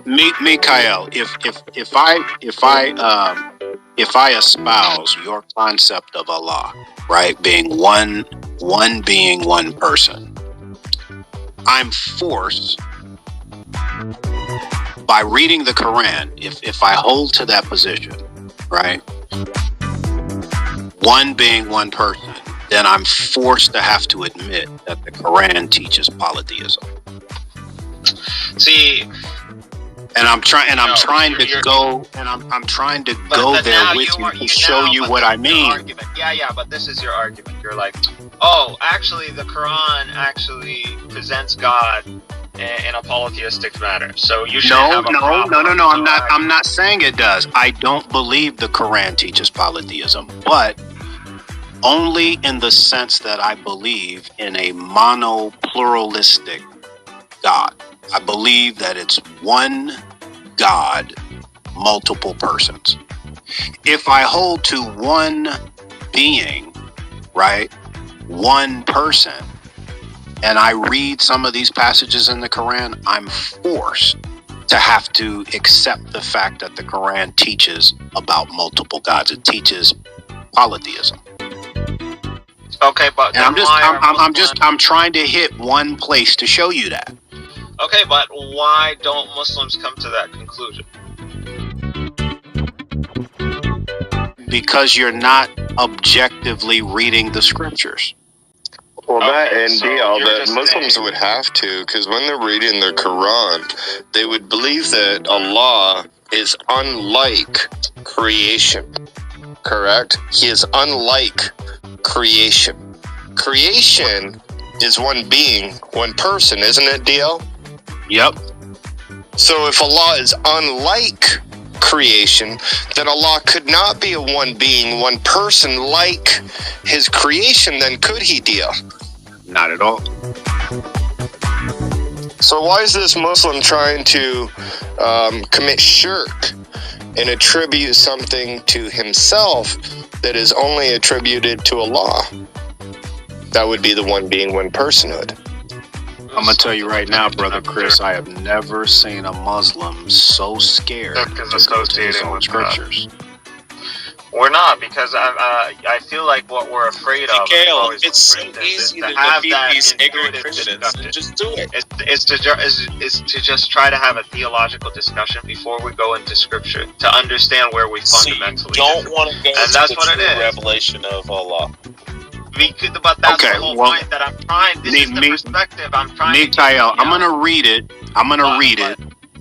Mikael, if I espouse your concept of Allah, right, being one being, one person, I'm forced by reading the Qur'an. If I hold to that position, right, one being, one person, then I'm forced to have to admit that the Qur'an teaches polytheism. See, and I'm trying to go there with you to show you what I mean. Yeah, but this is your argument. You're like, oh, actually, the Quran actually presents God in a polytheistic manner. So you should have a problem. No. I'm not saying it does. I don't believe the Quran teaches polytheism, but only in the sense that I believe in a mono-pluralistic God. I believe that it's one God, multiple persons. If I hold to one being, right, one person, and I read some of these passages in the Quran, I'm forced to have to accept the fact that the Quran teaches about multiple gods. It teaches polytheism. Okay, but and I'm trying to hit one place to show you that. Okay, but why don't Muslims come to that conclusion? Because you're not objectively reading the scriptures. Well, that and that Muslims would have to, because when they're reading the Quran, they would believe that Allah is unlike creation. Correct? He is unlike creation. Creation is one being, one person, isn't it, DL? Yep. So if Allah is unlike creation, then Allah could not be a one being, one person like his creation, then could he, DL? Not at all. So why is this Muslim trying to commit shirk and attribute something to himself that is only attributed to Allah? That would be the one being, one personhood. I'm going to tell you right now, Brother Chris, I have never seen a Muslim so scared to associate his own scriptures. We're not, because I feel like what we're afraid of. Mikhail, it's so easy to defeat these ignorant Christians. Just do it. It's to just try to have a theological discussion before we go into scripture, to understand where we fundamentally don't want to go and that's what it is. Revelation of Allah. But that's the whole point that I'm trying. This is the perspective I'm trying to Mikael, I'm going to read it.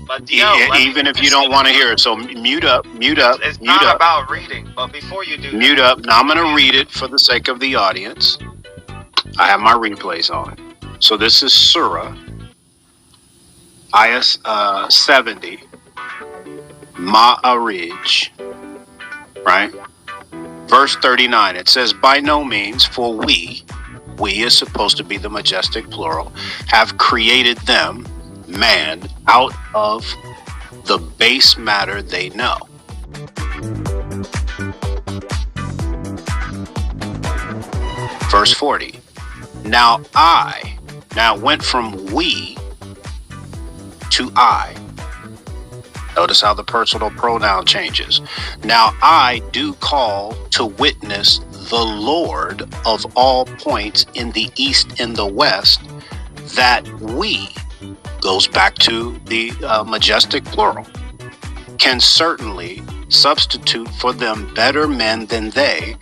But even if you don't want to hear it. So mute up. It's not about reading, but before you do mute up. Now I'm going to read it for the sake of the audience. I have my replays on. So this is Surah, Ayah 70, Ma'arij, right? Verse 39, it says, by no means, for we is supposed to be the majestic plural, have created them, man, out of the base matter they know. Verse 40, now went from we to I. Notice how the personal pronoun changes. Now I do call to witness the Lord of all points in the east and the west, that we, goes back to the majestic plural, can certainly substitute for them better men than they,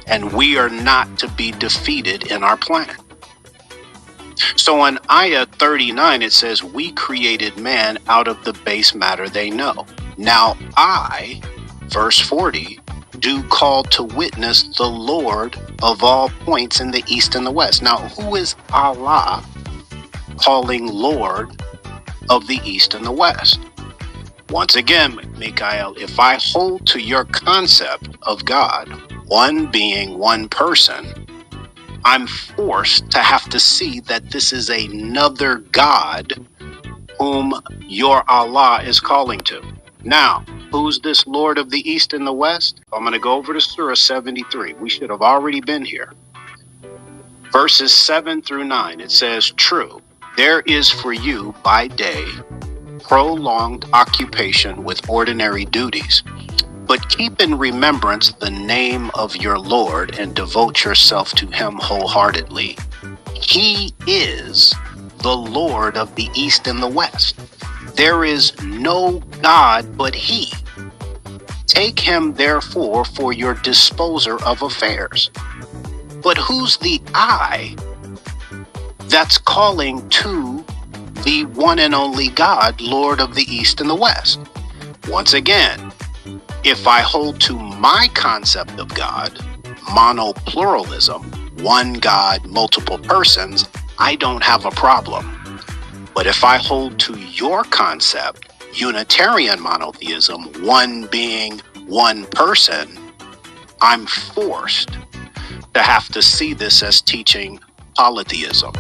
and we are not to be defeated in our plan. So in Ayah 39, it says, we created man out of the base matter they know. Now I, verse 40, do call to witness the Lord of all points in the east and the west. Now, who is Allah calling Lord of the east and the west? Once again, Mikael, if I hold to your concept of God, one being, one person, I'm forced to have to see that this is another God whom your Allah is calling to. Now, who's this Lord of the East and the West? I'm going to go over to Surah 73. We should have already been here. Verses 7 through 9, it says, true, there is for you by day prolonged occupation with ordinary duties, but keep in remembrance the name of your Lord and devote yourself to him wholeheartedly. He is the Lord of the East and the West. There is no God but he. Take him, therefore, for your disposer of affairs. But who's the I that's calling to the one and only God, Lord of the East and the West? Once again, if I hold to my concept of God, monopluralism, one God, multiple persons, I don't have a problem. But if I hold to your concept, Unitarian monotheism, one being one person, I'm forced to have to see this as teaching polytheism.